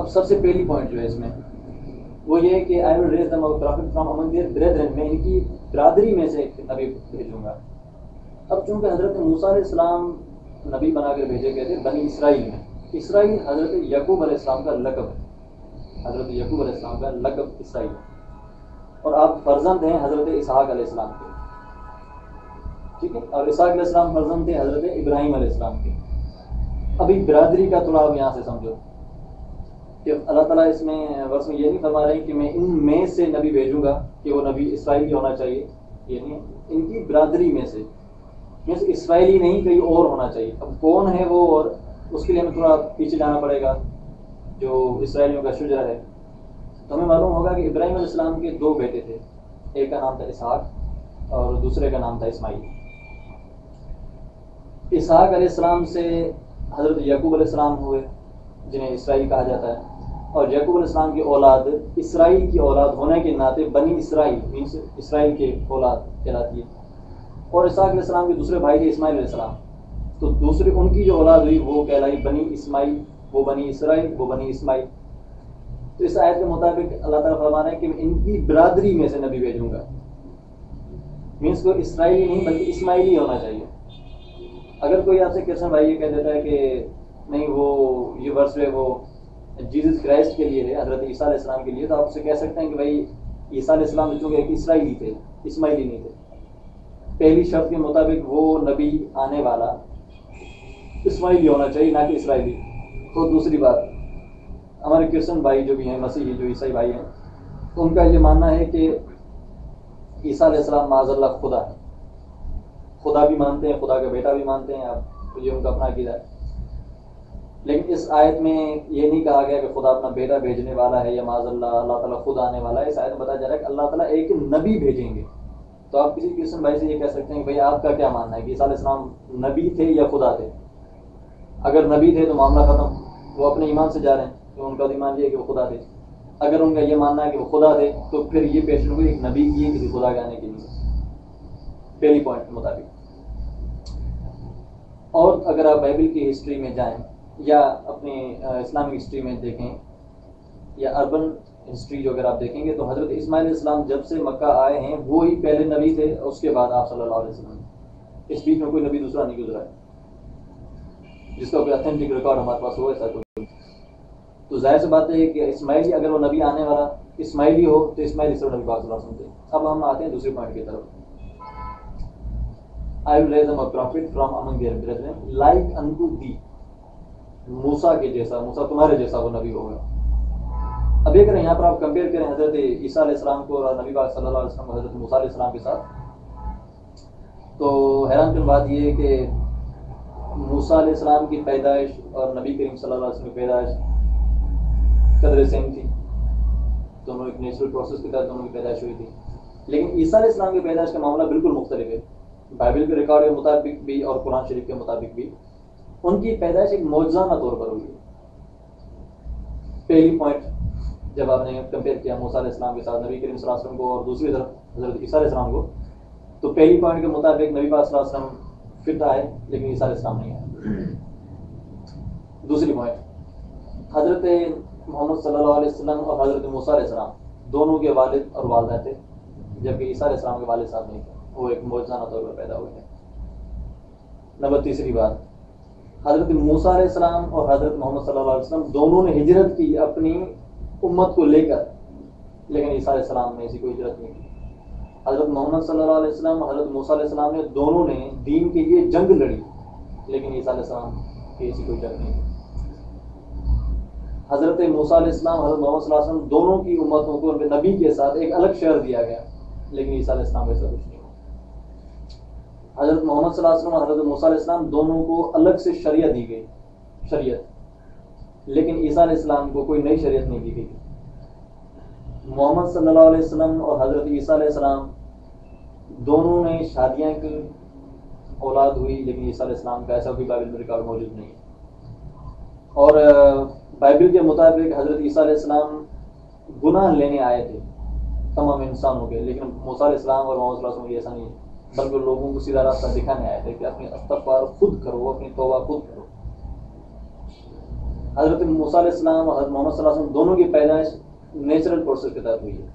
اب سب سے پہلی پوائنٹ جو ہے اس میں وہ یہ ہے کہ I will raise them prophet from among their brethren, میں ان کی برادری میں سے ایک نبی بھیجوں گا. اب چونکہ حضرت موسیٰ علیہ السلام نبی بنا کر بھیجے گئے تھے بنی اسرائیل میں. اسرائیل حضرت یعقوب علیہ السلام کا لقب ہے، حضرت یعقوب علیہ السلام کا لقب اسرائیل، اور آپ فرزند ہیں حضرت اسحاق علیہ السلام کے، ٹھیک ہے، اور اسحاق علیہ السلام فرزند تھے حضرت ابراہیم علیہ السلام کے. ابھی برادری کا تھوڑا آپ یہاں سے سمجھو کہ اللہ تعالیٰ اس میں ورس میں یہ نہیں فرما رہے ہیں کہ میں ان میں سے نبی بھیجوں گا کہ وہ نبی اسرائیلی ہونا چاہیے، یہ نہیں، ان کی برادری میں سے اسرائیلی نہیں کہیں اور ہونا چاہیے. اب کون ہے وہ، اور اس کے لیے ہمیں تھوڑا پیچھے جانا پڑے گا جو اسرائیلیوں کا شجرا ہے. تو ہمیں معلوم ہوگا کہ ابراہیم علیہ السلام کے دو بیٹے تھے، ایک کا نام تھا اسحاق اور دوسرے کا نام تھا اسماعیل. اسحاق علیہ السلام سے حضرت یعقوب علیہ السلام ہوئے جنہیں اسرائیل کہا جاتا ہے، اور یعقوب علیہ السلام کی اولاد اسرائیل کی اولاد ہونے کے ناطے بنی اسرائیل مینس اسرائیل کے اولاد کہلاتی ہے. اور اسحاق علیہ السلام کے دوسرے بھائی تھے اسماعیل علیہ السلام، تو دوسرے ان کی جو اولاد ہوئی وہ کہلائی بنی اسماعیل، وہ بنی اسرائیل، وہ بنی اسماعیل. تو اس آیت کے مطابق اللہ تعالیٰ فرما رہے ہیں کہ میں ان کی برادری میں سے نبی بھیجوں گا، مینس کو اسرائیلی نہیں بلکہ اسماعیلی ہونا چاہیے. اگر کوئی آپ سے کرسچن بھائی یہ کہہ دیتا ہے کہ نہیں وہ یہ ورس ہے وہ جیزس کرائسٹ کے لیے ہے، حضرت عیسیٰ علیہ السلام کے لیے، تو آپ اسے کہہ سکتے ہیں کہ بھائی عیسیٰ علیہ السلام چونکہ ایک اسرائیلی تھے، اسماعیلی نہیں تھے. پہلی شرط کے مطابق وہ نبی آنے والا اسماعیلی ہونا چاہیے نہ کہ اسرائیلی. تو دوسری بات، ہمارے کرسچن بھائی جو بھی ہیں، مسیحی جو عیسائی بھائی ہیں، ان کا یہ ماننا ہے کہ عیسیٰ علیہ السلام معاذ اللہ خدا ہے، خدا بھی مانتے ہیں، خدا کا بیٹا بھی مانتے ہیں. آپ یہ ان کا اپنا عقیدہ ہے. لیکن اس آیت میں یہ نہیں کہا گیا کہ خدا اپنا بیٹا بھیجنے والا ہے یا معاذ اللہ اللہ تعالیٰ خود آنے والا ہے. اس آیت میں بتایا جا رہا ہے کہ اللہ تعالیٰ ایک نبی بھیجیں گے. تو آپ کسی کرسچن بھائی سے یہ کہہ سکتے ہیں کہ بھائی آپ کا کیا ماننا ہے کہ عیسیٰ علیہ السلام نبی تھے یا خدا تھے؟ اگر نبی تھے تو معاملہ ختم، وہ اپنے ایمان سے جا رہے ہیں، تو ان کا ایمان یہ ہے کہ وہ خدا تھے. اگر ان کا یہ ماننا ہے کہ وہ خدا تھے تو پھر یہ پیشن ہوئی ایک نبی کی ہے کسی خدا کے آنے کے لیے، پہلی پوائنٹ کے مطابق. اور اگر آپ بائبل کی ہسٹری میں جائیں یا اپنی اسلامک ہسٹری میں دیکھیں یا اربن ہسٹری جو اگر آپ دیکھیں گے، تو حضرت اسماعیل علیہ السلام جب سے مکہ آئے ہیں وہی پہلے نبی تھے، اس کے بعد آپ صلی اللہ علیہ وسلم. اس بیچ میں کوئی نبی دوسرا نہیں گزرا ہے جس کا کوئی اتھینٹک ریکارڈ ہمارے پاس ہو، ایسا کوئی. تو ظاہر سی بات ہے کہ اسماعیلی اگر وہ نبی آنے والا اسماعیلی ہو تو اسماعیلی سے نبی پاک صلی اللہ علیہ وسلم تھے. اب ہم آتے ہیں دوسرے پوائنٹ کی طرف. I will raise them a prophet from among their brethren like unto thee. موسیٰ کے جیسا، موسیٰ تمہارے جیسا وہ نبی ہوگا. اب یہ کریں یہاں پر آپ کمپیئر کریں حضرت عیسیٰ علیہ السلام کو اور نبی پاک صلی اللہ علیہ وسلم حضرت موسیٰ علیہ السلام کے ساتھ، تو حیران کن بات یہ ہے کہ موسیٰ علیہ السلام کی پیدائش اور نبی کریم صلی اللہ علیہ وسلم کی پیدائش قدر سیم تھی. دونوں ایک نیچرل پروسیس کے تحت دونوں کی پیدائش ہوئی تھی. لیکن عیسیٰ علیہ السلام کی پیدائش کا معاملہ بالکل مختلف ہے. بائبل کے ریکارڈ کے مطابق بھی اور قرآن شریف کے مطابق بھی ان کی پیدائش ایک معجزانہ طور پر ہوئی ہے. پہلی پوائنٹ جب آپ نے کمپیئر کیا موسیٰ علیہ السلام کے ساتھ نبی کریم صلی اللہ علیہ وسلم کو اور دوسری طرف حضرت عیسیٰ علیہ السلام کو، تو پہلی پوائنٹ کے مطابق نبی پاک صلی اللہ علیہ وسلم فٹ آئے لیکن عیسیٰ علیہ السلام نہیں آئے. دوسری پوائنٹ، حضرت محمد صلی اللہ علیہ وسلم اور حضرت موسیٰ علیہ السلام دونوں کے والد اور والدہ تھے، جبکہ عیسیٰ علیہ السلام کے والد صاحب نہیں تھے، وہ ایک معجزانہ طور پر پیدا ہوئے ہیں. نمبر تیسری بات، حضرت موسیٰ علیہ السلام اور حضرت محمد صلی اللہ علیہ وسلم دونوں نے ہجرت کی اپنی امت کو لے کر، لیکن عیسیٰ علیہ السلام نے ایسی کوئی ہجرت نہیں کی. حضرت محمد صلی اللہ علیہ وسلم اور حضرت موسیٰ علیہ السلام نے دونوں نے دین کے لیے جنگ لڑی، لیکن عیسیٰ علیہ السلام کی ایسی کوئی جنگ نہیں کی. حضرت موسیٰ علیہ السلام حضرت محمد صلی اللہ علیہ وسلم دونوں کی امتوں کو ان کے نبی کے ساتھ ایک الگ شہر دیا گیا، لیکن عیسیٰ علیہ السلام ایسا کچھ نہیں. حضرت محمد صلی اللہ علیہ وسلم اور حضرت موسیٰ علیہ السلام دونوں کو الگ سے شریعت دی گئی، شریعت، لیکن عیسیٰ علیہ السلام کو کوئی نئی شریعت نہیں دی گئی. محمد صلی اللہ علیہ وسلم اور حضرت عیسیٰ علیہ السلام دونوں نے شادیاں کی، اولاد ہوئی، لیکن عیسیٰ علیہ السلام کا ایسا کوئی بائبل میں ریکارڈ موجود نہیں ہے. اور بائبل کے مطابق حضرت عیسیٰ علیہ السلام گناہ لینے آئے تھے تمام انسانوں کے، لیکن موسیٰ علیہ السلام اور محمد صلی اللہ علیہ وسلم ایسا نہیں ہے، بلکہ لوگوں کو سیدھا راستہ دکھانے آئے تھے کہ اپنی استغفار خود کرو، اپنی توبہ خود کرو. حضرت موسیٰ علیہ السلام اور حضرت محمد صلی اللہ علیہ وسلم دونوں کی پیدائش نیچرل پروسیس کے تحت ہوئی ہے.